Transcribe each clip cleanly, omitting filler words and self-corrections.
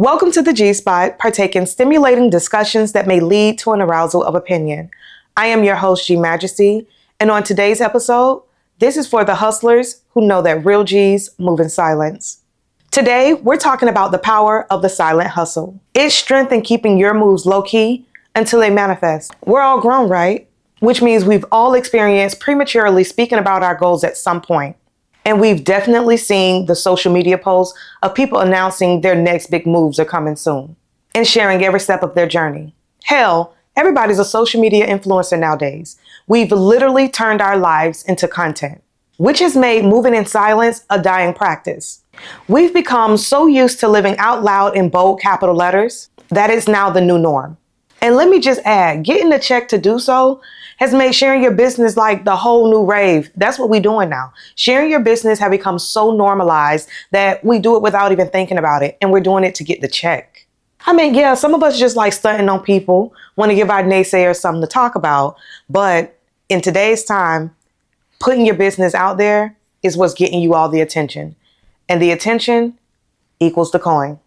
Welcome to the G-Spot, partake in stimulating discussions that may lead to an arousal of opinion. I am your host, G Majesty, and on today's episode, this is for the hustlers who know that real G's move in silence. Today, we're talking about the power of the silent hustle. Its strength in keeping your moves low-key until they manifest. We're all grown, right? Which means we've all experienced prematurely speaking about our goals at some point. And we've definitely seen the social media posts of people announcing their next big moves are coming soon and sharing every step of their journey. Hell, everybody's a social media influencer nowadays. We've literally turned our lives into content, which has made moving in silence a dying practice. We've become so used to living out loud in bold capital letters that it's now the new norm. And let me just add, getting a check to do so has made sharing your business like the whole new rave. That's what we're doing now. Sharing your business has become so normalized that we do it without even thinking about it. And we're doing it to get the check. I mean, yeah, some of us just like stunting on people, want to give our naysayers something to talk about. But in today's time, putting your business out there is what's getting you all the attention. And the attention equals the coin.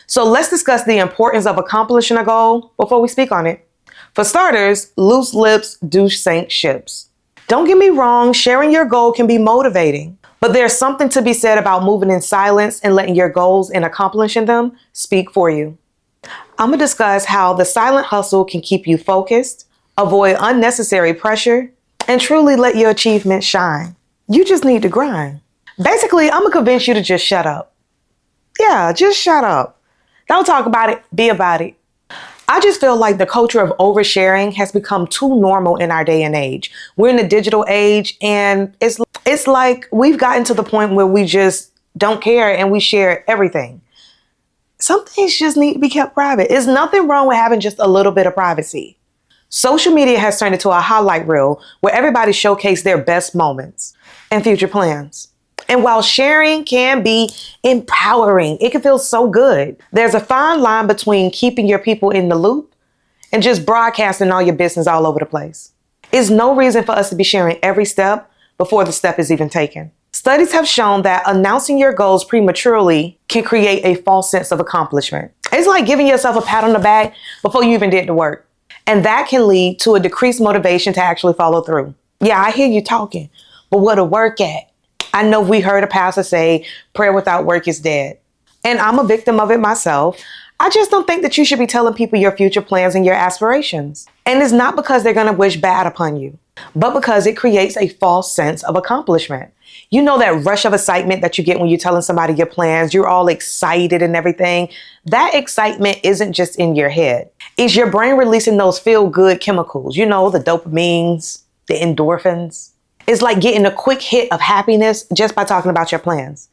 So let's discuss the importance of accomplishing a goal before we speak on it. For starters, loose lips do sink ships. Don't get me wrong, sharing your goal can be motivating, but there's something to be said about moving in silence and letting your goals and accomplishing them speak for you. I'm going to discuss how the silent hustle can keep you focused, avoid unnecessary pressure, and truly let your achievements shine. You just need to grind. Basically, I'm going to convince you to just shut up. Yeah, just shut up. Don't talk about it, be about it. I just feel like the culture of oversharing has become too normal in our day and age. We're in the digital age, and it's like we've gotten to the point where we just don't care and we share everything. Some things just need to be kept private. There's nothing wrong with having just a little bit of privacy. Social media has turned into a highlight reel where everybody showcases their best moments and future plans. And while sharing can be empowering, it can feel so good. There's a fine line between keeping your people in the loop and just broadcasting all your business all over the place. There's no reason for us to be sharing every step before the step is even taken. Studies have shown that announcing your goals prematurely can create a false sense of accomplishment. It's like giving yourself a pat on the back before you even did the work. And that can lead to a decreased motivation to actually follow through. Yeah, I hear you talking, but where to work at? I know we heard a pastor say prayer without work is dead. And I'm a victim of it myself. I just don't think that you should be telling people your future plans and your aspirations. And it's not because they're going to wish bad upon you, but because it creates a false sense of accomplishment. You know that rush of excitement that you get when you're telling somebody your plans, you're all excited and everything. That excitement isn't just in your head. It's your brain releasing those feel-good chemicals, you know, the dopamines, the endorphins. It's like getting a quick hit of happiness just by talking about your plans.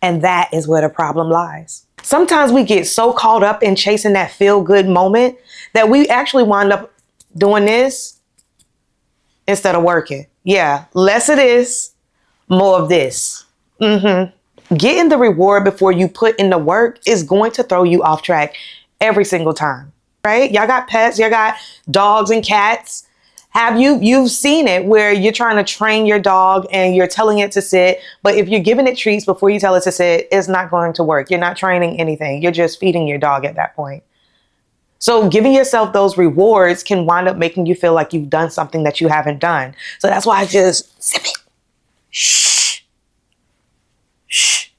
And that is where the problem lies. Sometimes we get so caught up in chasing that feel-good moment that we actually wind up doing this instead of working. Yeah, less of this, more of this. Getting the reward before you put in the work is going to throw you off track every single time, right? Y'all got pets, y'all got dogs and cats. You've seen it where you're trying to train your dog and you're telling it to sit, but if you're giving it treats before you tell it to sit, it's not going to work. You're not training anything. You're just feeding your dog at that point. So giving yourself those rewards can wind up making you feel like you've done something that you haven't done. So that's why I just sip it. Shh. Shh.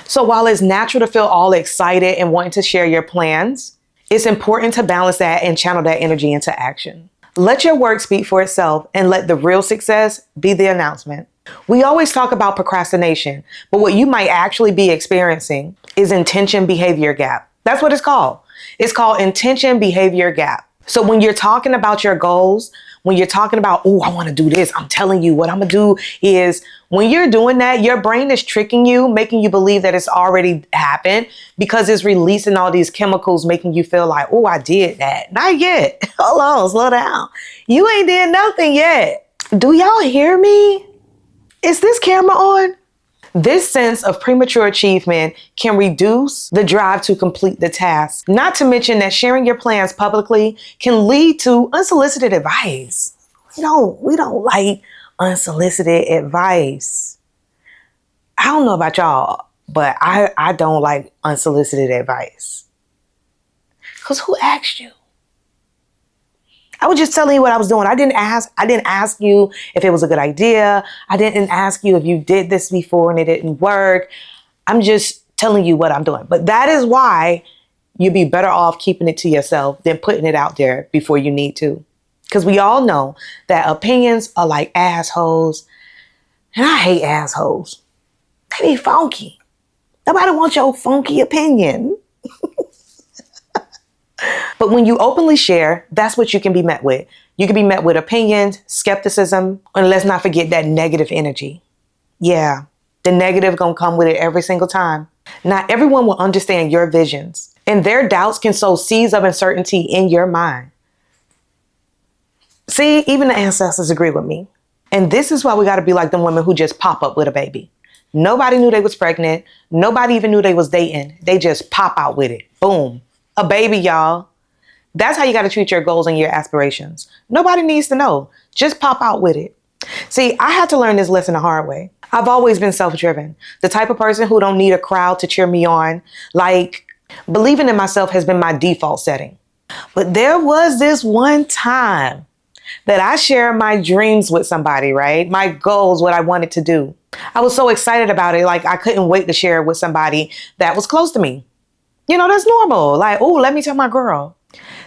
So while it's natural to feel all excited and wanting to share your plans, it's important to balance that and channel that energy into action. Let your work speak for itself and let the real success be the announcement. We always talk about procrastination, but what you might actually be experiencing is intention behavior gap. That's what it's called. It's called intention behavior gap. So when you're talking about your goals, when you're talking about, oh, I want to do this, I'm telling you what I'm going to do is when you're doing that, your brain is tricking you, making you believe that it's already happened because it's releasing all these chemicals, making you feel like, oh, I did that. Not yet. Hold on, slow down. You ain't did nothing yet. Do y'all hear me? Is this camera on? This sense of premature achievement can reduce the drive to complete the task. Not to mention that sharing your plans publicly can lead to unsolicited advice. We don't like unsolicited advice. I don't know about y'all, but I don't like unsolicited advice. Because who asked you? I was just telling you what I was doing. I didn't ask you if it was a good idea. I didn't ask you if you did this before and it didn't work. I'm just telling you what I'm doing. But that is why you'd be better off keeping it to yourself than putting it out there before you need to. Because we all know that opinions are like assholes. And I hate assholes. They be funky. Nobody wants your funky opinion. But when you openly share, that's what you can be met with. You can be met with opinions, skepticism, and let's not forget that negative energy. Yeah, the negative gonna come with it every single time. Not everyone will understand your visions, and their doubts can sow seeds of uncertainty in your mind. See, even the ancestors agree with me. And this is why we gotta be like them women who just pop up with a baby. Nobody knew they was pregnant. Nobody even knew they was dating. They just pop out with it. Boom. A baby, y'all. That's how you got to treat your goals and your aspirations. Nobody needs to know. Just pop out with it. See, I had to learn this lesson the hard way. I've always been self-driven. The type of person who don't need a crowd to cheer me on. Like, believing in myself has been my default setting. But there was this one time that I shared my dreams with somebody, right? My goals, what I wanted to do. I was so excited about it. Like, I couldn't wait to share it with somebody that was close to me. You know, that's normal. Like, oh, let me tell my girl.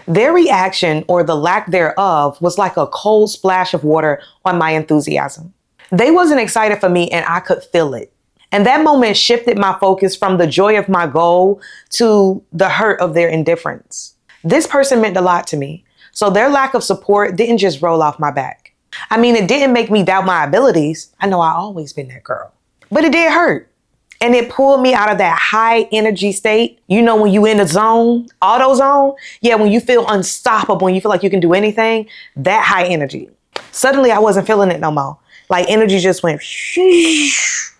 Their reaction, or the lack thereof, was like a cold splash of water on my enthusiasm. They wasn't excited for me, and I could feel it. And that moment shifted my focus from the joy of my goal to the hurt of their indifference. This person meant a lot to me, so their lack of support didn't just roll off my back. I mean, it didn't make me doubt my abilities. I know I always been that girl, but it did hurt. And it pulled me out of that high energy state. You know, when you in the zone, auto zone. Yeah, when you feel unstoppable, when you feel like you can do anything, that high energy. Suddenly I wasn't feeling it no more. Like energy just went shh.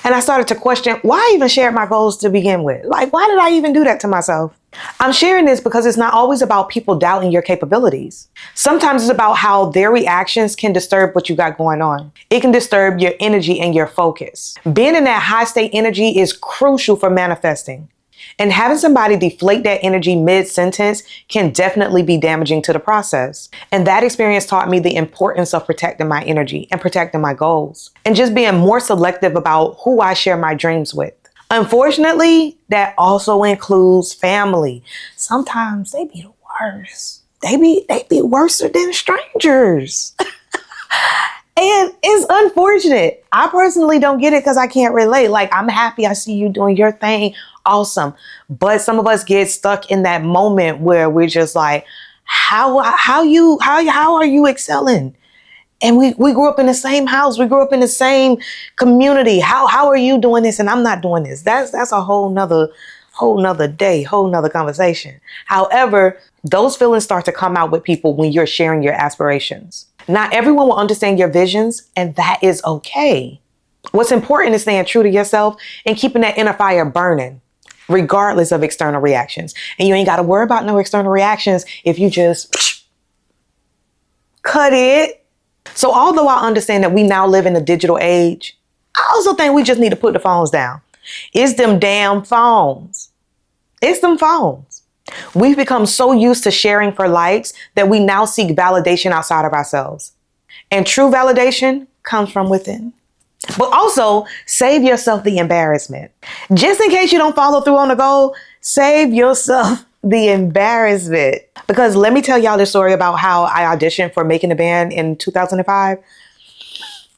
And I started to question why I even shared my goals to begin with. Like, why did I even do that to myself? I'm sharing this because it's not always about people doubting your capabilities. Sometimes it's about how their reactions can disturb what you got going on. It can disturb your energy and your focus. Being in that high state energy is crucial for manifesting. And having somebody deflate that energy mid-sentence can definitely be damaging to the process. And that experience taught me the importance of protecting my energy and protecting my goals. And just being more selective about who I share my dreams with. Unfortunately, that also includes family. Sometimes they be the worst. They be worse than strangers. And it's unfortunate. I personally don't get it because I can't relate. Like, I'm happy I see you doing your thing. Awesome. But some of us get stuck in that moment where we're just like, how are you excelling? And we grew up in the same house. We grew up in the same community. How are you doing this and I'm not doing this? That's a whole nother day, whole nother conversation. However, those feelings start to come out with people when you're sharing your aspirations. Not everyone will understand your visions, and that is okay. What's important is staying true to yourself and keeping that inner fire burning, regardless of external reactions. And you ain't got to worry about no external reactions if you just cut it. So although I understand that we now live in a digital age, I also think we just need to put the phones down. It's them damn phones. It's them phones. We've become so used to sharing for likes that we now seek validation outside of ourselves. And true validation comes from within. But also, save yourself the embarrassment. Just in case you don't follow through on the goal, save yourself the embarrassment. Because let me tell y'all the story about how I auditioned for Making the Band in 2005.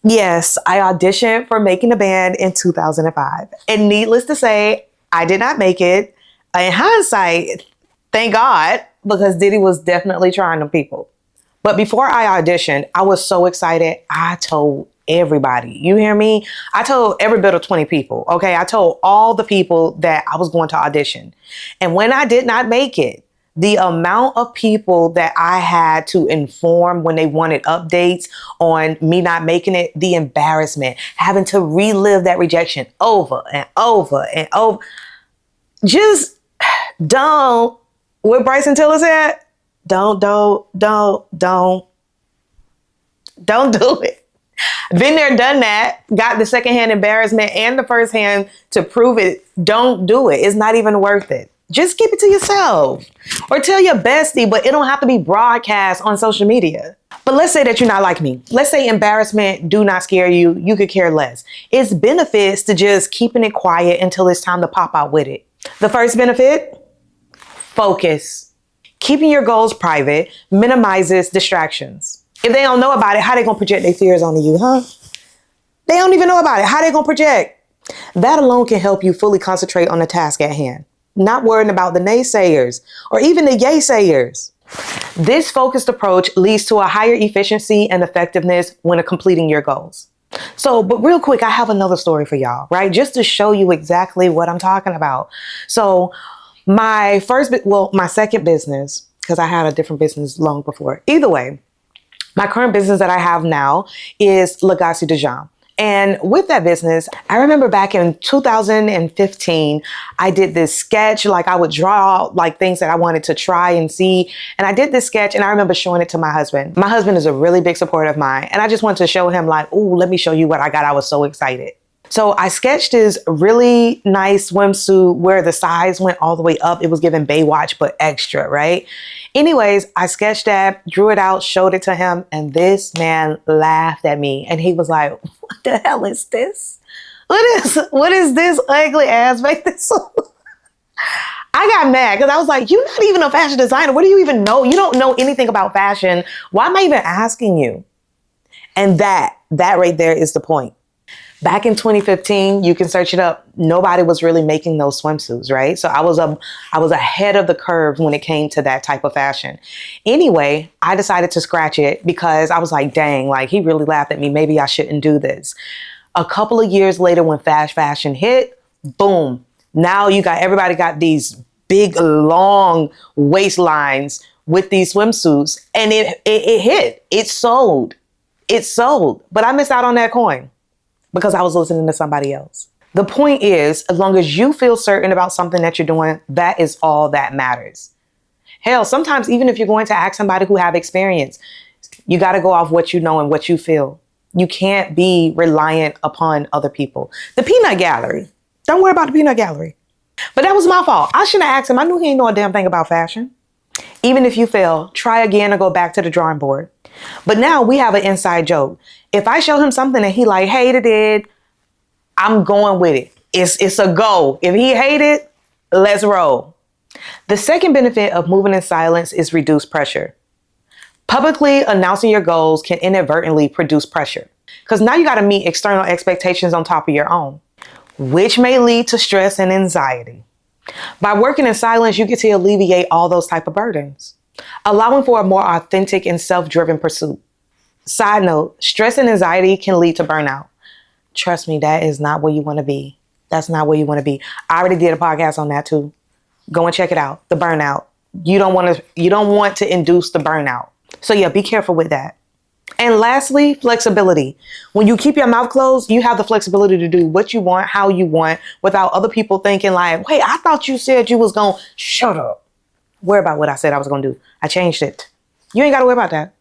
Yes, I auditioned for Making the Band in 2005. And needless to say, I did not make it. In hindsight, thank God, because Diddy was definitely trying them people. But before I auditioned, I was so excited. I told everybody, you hear me? I told every bit of 20 people, okay? I told all the people that I was going to audition. And when I did not make it, the amount of people that I had to inform when they wanted updates on me not making it, the embarrassment, having to relive that rejection over and over and over. Just don't, what Bryson Tiller said, don't do it. Been there, done that, got the secondhand embarrassment and the firsthand to prove it. Don't do it. It's not even worth it. Just keep it to yourself. Or tell your bestie, but it don't have to be broadcast on social media. But let's say that you're not like me. Let's say embarrassment do not scare you. You could care less. It's benefits to just keeping it quiet until it's time to pop out with it. The first benefit, focus. Keeping your goals private minimizes distractions. If they don't know about it, how they gonna project their fears onto you, huh? They don't even know about it. How they gonna project? That alone can help you fully concentrate on the task at hand, not worrying about the naysayers or even the yaysayers. This focused approach leads to a higher efficiency and effectiveness when completing your goals. But real quick, I have another story for y'all, right? Just to show you exactly what I'm talking about. So my second business, because I had a different business long before. Either way, my current business that I have now is Legacy de Jean. And with that business, I remember back in 2015, I did this sketch, like I would draw like things that I wanted to try and see. And I did this sketch and I remember showing it to my husband. My husband is a really big supporter of mine. And I just wanted to show him like, oh, let me show you what I got. I was so excited. So I sketched this really nice swimsuit where the size went all the way up. It was giving Baywatch, but extra, right? Anyways, I sketched that, drew it out, showed it to him, and this man laughed at me. And he was like, what the hell is this? What is this ugly ass make this? I got mad because I was like, you're not even a fashion designer. What do you even know? You don't know anything about fashion. Why am I even asking you? And that right there is the point. Back in 2015, you can search it up. Nobody was really making those swimsuits, right? So I was ahead of the curve when it came to that type of fashion. Anyway, I decided to scratch it because I was like, dang, like he really laughed at me. Maybe I shouldn't do this. A couple of years later, when fast fashion hit, boom. Now everybody got these big, long waistlines with these swimsuits, and it hit. It sold. But I missed out on that coin because I was listening to somebody else. The point is, as long as you feel certain about something that you're doing, that is all that matters. Hell, sometimes even if you're going to ask somebody who have experience, you got to go off what you know and what you feel. You can't be reliant upon other people. The peanut gallery. Don't worry about the peanut gallery. But that was my fault. I shouldn't have asked him. I knew he ain't know a damn thing about fashion. Even if you fail, try again and go back to the drawing board. But now we have an inside joke. If I show him something and he like hated it, I'm going with it. It's a go. If he hated it, let's roll. The second benefit of moving in silence is reduced pressure. Publicly announcing your goals can inadvertently produce pressure because now you got to meet external expectations on top of your own, which may lead to stress and anxiety. By working in silence, you get to alleviate all those type of burdens, allowing for a more authentic and self-driven pursuit. Side note, stress and anxiety can lead to burnout. Trust me, that is not where you want to be. That's not where you want to be. I already did a podcast on that too. Go and check it out. The burnout. You don't want to induce the burnout. So yeah, be careful with that. And lastly, flexibility. When you keep your mouth closed, you have the flexibility to do what you want, how you want, without other people thinking like, wait, I thought you said you was going to shut up. Worry about what I said I was going to do. I changed it. You ain't got to worry about that.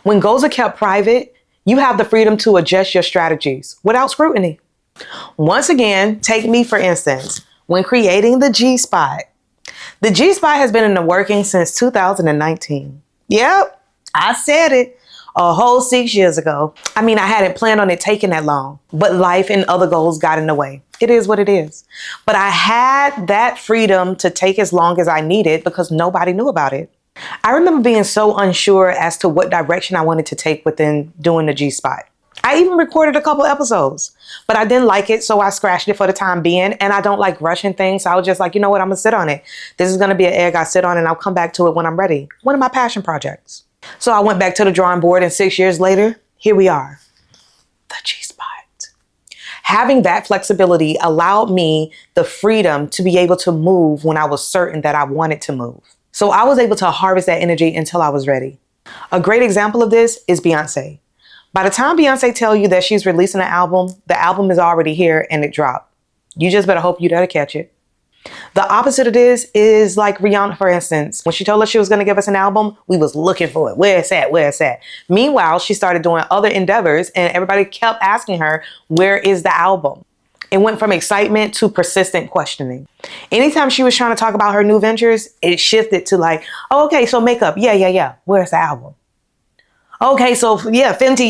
When goals are kept private, you have the freedom to adjust your strategies without scrutiny. Once again, take me for instance, when creating the G-Spot. The G-Spot has been in the working since 2019. Yep, I said it. A whole 6 years ago. I mean, I hadn't planned on it taking that long, but life and other goals got in the way. It is what it is. But I had that freedom to take as long as I needed because nobody knew about it. I remember being so unsure as to what direction I wanted to take within doing the G-Spot. I even recorded a couple episodes, but I didn't like it, so I scratched it for the time being, and I don't like rushing things, so I was just like, you know what, I'm gonna sit on it. This is gonna be an egg I sit on, and I'll come back to it when I'm ready. One of my passion projects. So I went back to the drawing board, and 6 years later, here we are, the G-Spot. Having that flexibility allowed me the freedom to be able to move when I was certain that I wanted to move. So I was able to harvest that energy until I was ready. A great example of this is Beyonce. By the time Beyonce tells you that she's releasing an album, the album is already here and it dropped. You just better hope you there to catch it. The opposite of this is like Rihanna, for instance. When she told us she was going to give us an album, we was looking for it. Where it's at? Where it's at? Meanwhile, she started doing other endeavors and everybody kept asking her, where is the album? It went from excitement to persistent questioning. Anytime she was trying to talk about her new ventures, it shifted to like, oh, okay, so makeup. Yeah. Where's the album? Okay, so yeah, Fenty.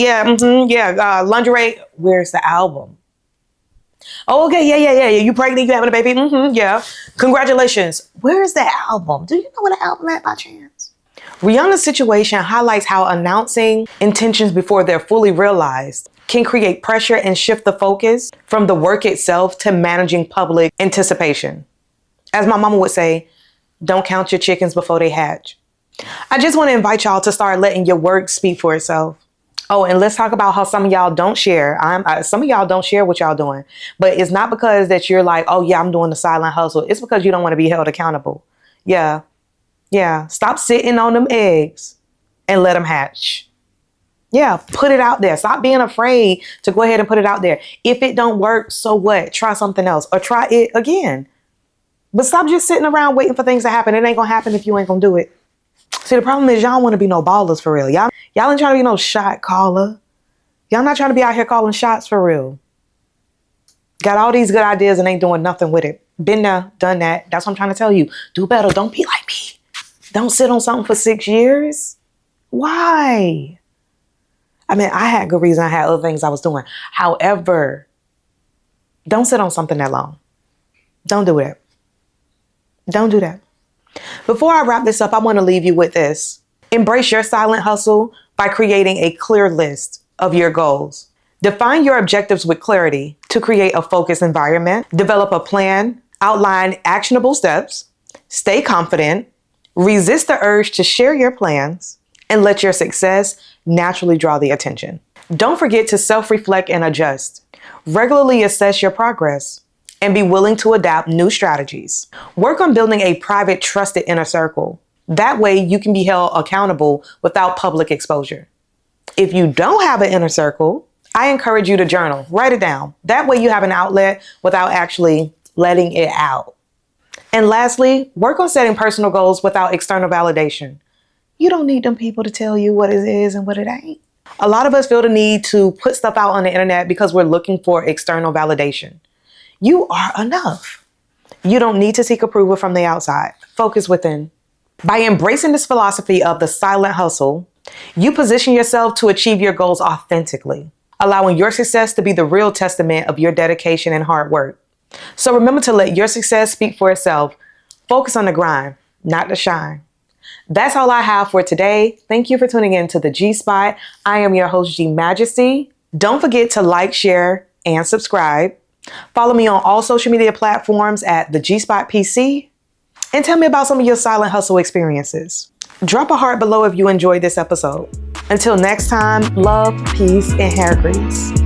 Yeah. Lingerie. Where's the album? Oh, okay. Yeah. You pregnant? You having a baby? Yeah. Congratulations. Where's the album? Do you know what the album at by chance? Rihanna's situation highlights how announcing intentions before they're fully realized can create pressure and shift the focus from the work itself to managing public anticipation. As my mama would say, don't count your chickens before they hatch. I just want to invite y'all to start letting your work speak for itself. Oh, and let's talk about how some of y'all don't share. Some of y'all don't share what y'all doing, but it's not because that you're like, oh yeah, I'm doing the silent hustle. It's because you don't want to be held accountable. Yeah. Stop sitting on them eggs and let them hatch. Yeah, put it out there. Stop being afraid to go ahead and put it out there. If it don't work, so what? Try something else or try it again. But stop just sitting around waiting for things to happen. It ain't gonna happen if you ain't gonna do it. See, the problem is y'all want to be no ballers for real. Y'all ain't trying to be no shot caller. Y'all not trying to be out here calling shots for real. Got all these good ideas and ain't doing nothing with it. Been there, done that. That's what I'm trying to tell you. Do better. Don't be like me. Don't sit on something for 6 years. Why? I mean, I had good reason. I had other things I was doing. However, don't sit on something that long. Don't do it. Don't do that. Before I wrap this up, I want to leave you with this. Embrace your silent hustle by creating a clear list of your goals. Define your objectives with clarity to create a focused environment. Develop a plan. Outline actionable steps. Stay confident. Resist the urge to share your plans. And let your success naturally draw the attention. Don't forget to self-reflect and adjust. Regularly assess your progress and be willing to adapt new strategies. Work on building a private, trusted inner circle. That way you can be held accountable without public exposure. If you don't have an inner circle, I encourage you to journal. Write it down. That way you have an outlet without actually letting it out. And lastly, work on setting personal goals without external validation. You don't need them people to tell you what it is and what it ain't. A lot of us feel the need to put stuff out on the internet because we're looking for external validation. You are enough. You don't need to seek approval from the outside. Focus within. By embracing this philosophy of the silent hustle, you position yourself to achieve your goals authentically, allowing your success to be the real testament of your dedication and hard work. So remember to let your success speak for itself. Focus on the grind, not the shine. That's all I have for today. Thank you for tuning in to the G Spot. I am your host, G Majesty. Don't forget to like, share, and subscribe. Follow me on all social media platforms at the G Spot PC. And tell me about some of your silent hustle experiences. Drop a heart below if you enjoyed this episode. Until next time, love, peace, and hair grease.